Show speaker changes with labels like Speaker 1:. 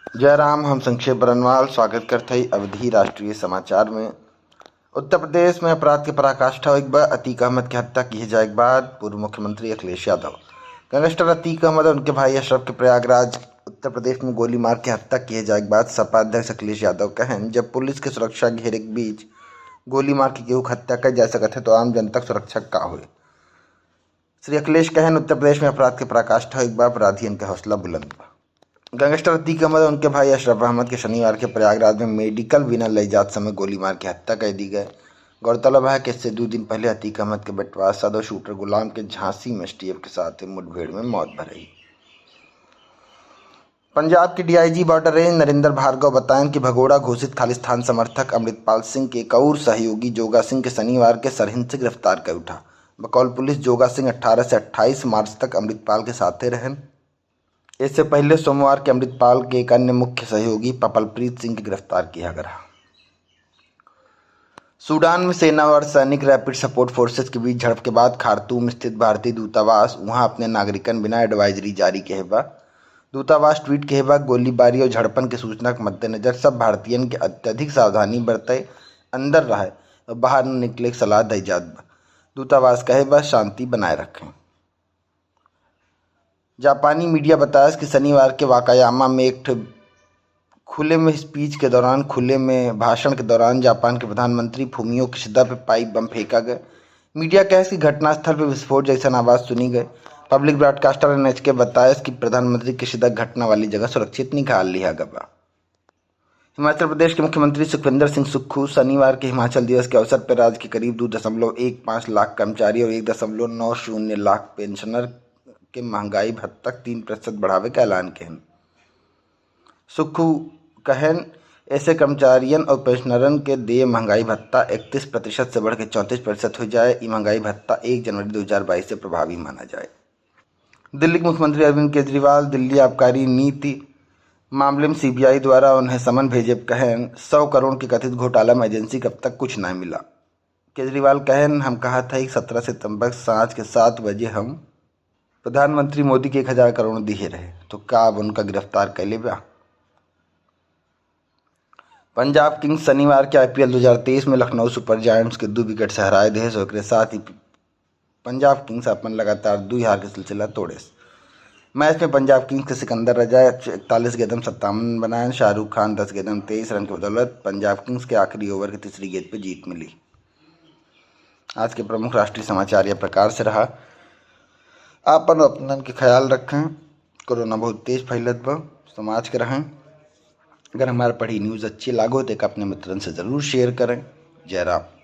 Speaker 1: जयराम। हम संक्षेप बरनवाल स्वागत करते ही अवधि राष्ट्रीय समाचार में। उत्तर प्रदेश में अपराध की पराकाष्ठा एक बार अतीक अहमद की हत्या की जाए के बाद पूर्व मुख्यमंत्री अखिलेश यादव, गैंगस्टर अतीक अहमद और उनके भाई अशरफ के प्रयागराज उत्तर प्रदेश में गोली मार के हत्या किए जाए के बाद सपा अध्यक्ष अखिलेश यादव कहन, जब पुलिस के सुरक्षा घेरे के बीच गोली मार के केहू हत्या कर जा सकत है तो आम जनता सुरक्षा का हुए। श्री अखिलेश कहन, उत्तर प्रदेश में अपराध के पराकाष्ठा एक बार अपराधियों के हौसला बुलंद बा। गैंगस्टर अतीक अहमद और उनके भाई अशरफ अहमद के शनिवार के प्रयागराज में मेडिकल बिना ले जात समय गोली मार के हत्या कर दी गई। गौरतलब है कि इससे 2 दिन पहले अतीक अहमद के बेटवा सदर शूटर गुलाम के झांसी में एसटीएफ के साथ मुठभेड़ में मौत भरी। पंजाब के DIG border range Narendra Bhargav बताएं कि भगोड़ा घोषित खालिस्तान समर्थक अमृतपाल सिंह के एक और सहयोगी जोगा सिंह के शनिवार के सरहिंद से गिरफ्तार कर उठा। बकौल पुलिस जोगा सिंह 18 से 28 मार्च तक अमृतपाल के साथ रहन। इससे पहले सोमवार के अमृतपाल के एक अन्य मुख्य सहयोगी पपलप्रीत सिंह की गिरफ्तार किया गया। सूडान में सेना और सैनिक रैपिड सपोर्ट फोर्सेस के बीच झड़प के बाद खार्तूम स्थित भारतीय दूतावास वहां अपने नागरिकन बिना एडवाइजरी जारी किए बा। दूतावास ट्वीट के बा, गोलीबारी और झड़पन की सूचना के मद्देनजर सब भारतीयन के अत्यधिक सावधानी बरते, अंदर रहे और बाहर न निकले की सलाह दी जात बा। दूतावास कहे बा, शांति बनाए रखें। जापानी मीडिया बताया कि शनिवार के वाकायामा में एक खुले में स्पीच के दौरान खुले में भाषण के दौरान जापान के प्रधानमंत्री फूमियो किशिदा पे पाइप बम फेंका गया। मीडिया कहे कि घटनास्थल पर विस्फोट जैसा आवाज़ सुनी गई। पब्लिक ब्रॉडकास्टर एनएचके बताया कि प्रधानमंत्री किशिदा घटना वाली जगह सुरक्षित निकाल लिया गया। हिमाचल प्रदेश के मुख्यमंत्री सुखविंदर सिंह सुक्खू शनिवार के हिमाचल दिवस के अवसर पर राज्य के करीब 2.15 लाख कर्मचारी और 1.90 लाख पेंशनर के महंगाई भत्ता 3% बढ़ावे का ऐलान किया। सुक्खू कहन, ऐसे कर्मचारियों और पेंशनरन के देय महंगाई भत्ता 31% से बढ़ के 34% हो जाए। ये महंगाई भत्ता 1 जनवरी 2022 से प्रभावी माना जाए। दिल्ली के मुख्यमंत्री अरविंद केजरीवाल दिल्ली आबकारी नीति मामले में सीबीआई द्वारा उन्हें समन भेजे कहन, 100 करोड़ के कथित घोटाला में एजेंसी को अब तक कुछ नहीं मिला। केजरीवाल कहन, हम कहा था कि 17 सितंबर सांझ के 7 बजे हम प्रधानमंत्री मोदी के 1000 करोड़ दिए रहे, तो क्या अब उनका गिरफ्तार कर ले बा। पंजाब किंग्स शनिवार के आईपीएल 2023 में लखनऊ सुपर जायंट्स के 2 विकेट से हराए थे। और साथ ही पंजाब किंग्स अपन लगातार 2 हार का सिलसिला तोड़े। मैच में पंजाब किंग्स के सिकंदर रजा 41 गेंद 57 बनाए। शाहरुख खान 10 गेंद 23 रन की बदौलत पंजाब किंग्स के आखिरी ओवर की तीसरी गेंद पर जीत मिली। आज के प्रमुख राष्ट्रीय समाचार यह प्रकार से रहा। आपन अपनन के ख्याल रखें। कोरोना बहुत तेज फैलत बा, समाज के रहें। अगर हमारे पढ़ी न्यूज़ अच्छी लागो तो अपने मित्रन से ज़रूर शेयर करें। जय राम।